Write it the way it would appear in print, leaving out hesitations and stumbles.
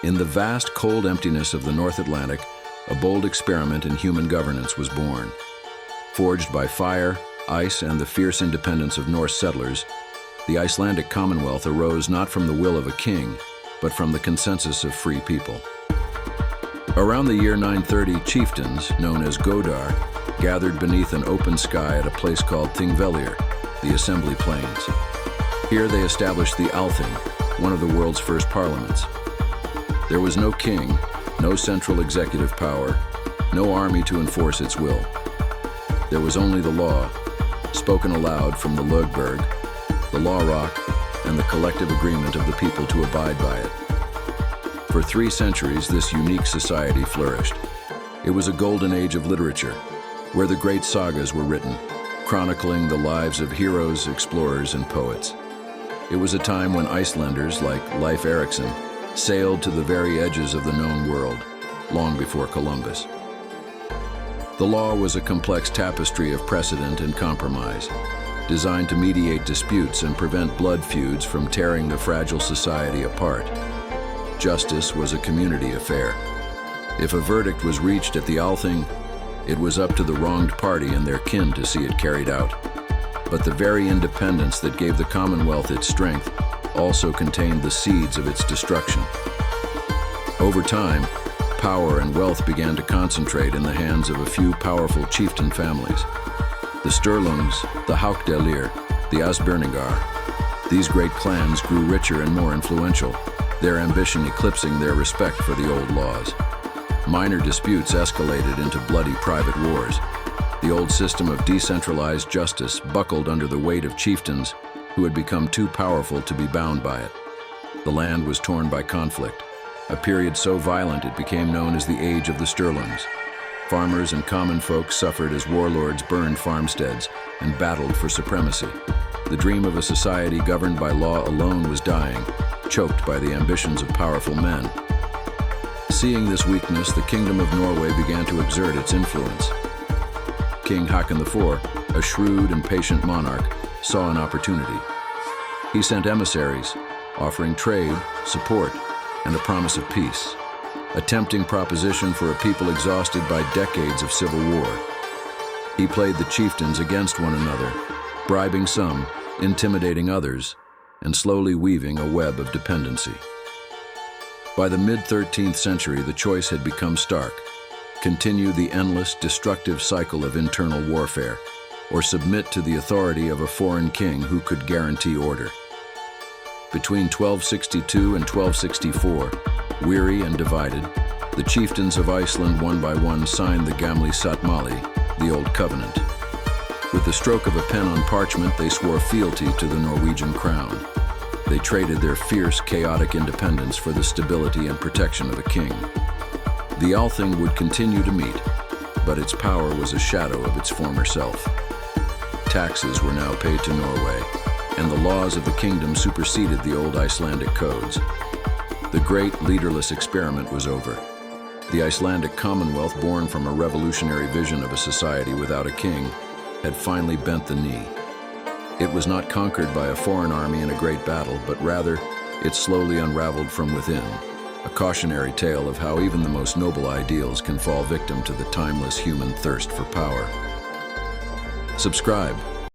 In the vast, cold emptiness of the North Atlantic, a bold experiment in human governance was born. Forged by fire, ice, and the fierce independence of Norse settlers, the Icelandic Commonwealth arose not from the will of a king, but from the consensus of free people. Around the year 930, chieftains, known as Godar, gathered beneath an open sky at a place called Thingvellir, the Assembly Plains. Here they established the Althing, one of the world's first parliaments. There was no king, no central executive power, no army to enforce its will. There was only the law, spoken aloud from the Lögberg, the Law Rock, and the collective agreement of the people to abide by it. For 3 centuries, this unique society flourished. It was a golden age of literature, where the great sagas were written, chronicling the lives of heroes, explorers, and poets. It was a time when Icelanders, like Leif Erikson, sailed to the very edges of the known world, long before Columbus. The law was a complex tapestry of precedent and compromise, designed to mediate disputes and prevent blood feuds from tearing the fragile society apart. Justice was a community affair. If a verdict was reached at the Althing, it was up to the wronged party and their kin to see it carried out. But the very independence that gave the Commonwealth its strength also contained the seeds of its destruction. Over time, power and wealth began to concentrate in the hands of a few powerful chieftain families. The Sturlungs, the Haukdelir, the Asbjörningar. These great clans grew richer and more influential, their ambition eclipsing their respect for the old laws. Minor disputes escalated into bloody private wars. The old system of decentralized justice buckled under the weight of chieftains who had become too powerful to be bound by it. The land was torn by conflict, a period so violent it became known as the Age of the Sturlungs. Farmers and common folk suffered as warlords burned farmsteads and battled for supremacy. The dream of a society governed by law alone was dying, choked by the ambitions of powerful men. Seeing this weakness, the Kingdom of Norway began to exert its influence. King Haakon IV, a shrewd and patient monarch, saw an opportunity. He sent emissaries, offering trade, support, and a promise of peace, a tempting proposition for a people exhausted by decades of civil war. He played the chieftains against one another, bribing some, intimidating others, and slowly weaving a web of dependency. By the mid-13th century, the choice had become stark: continue the endless, destructive cycle of internal warfare, or submit to the authority of a foreign king who could guarantee order. Between 1262 and 1264, weary and divided, the chieftains of Iceland one by one signed the Gamli Sáttmáli, the Old Covenant. With the stroke of a pen on parchment, they swore fealty to the Norwegian crown. They traded their fierce, chaotic independence for the stability and protection of a king. The Althing would continue to meet, but its power was a shadow of its former self. Taxes were now paid to Norway, and the laws of the kingdom superseded the old Icelandic codes. The great leaderless experiment was over. The Icelandic Commonwealth, born from a revolutionary vision of a society without a king, had finally bent the knee. It was not conquered by a foreign army in a great battle, but rather, it slowly unraveled from within, a cautionary tale of how even the most noble ideals can fall victim to the timeless human thirst for power. Subscribe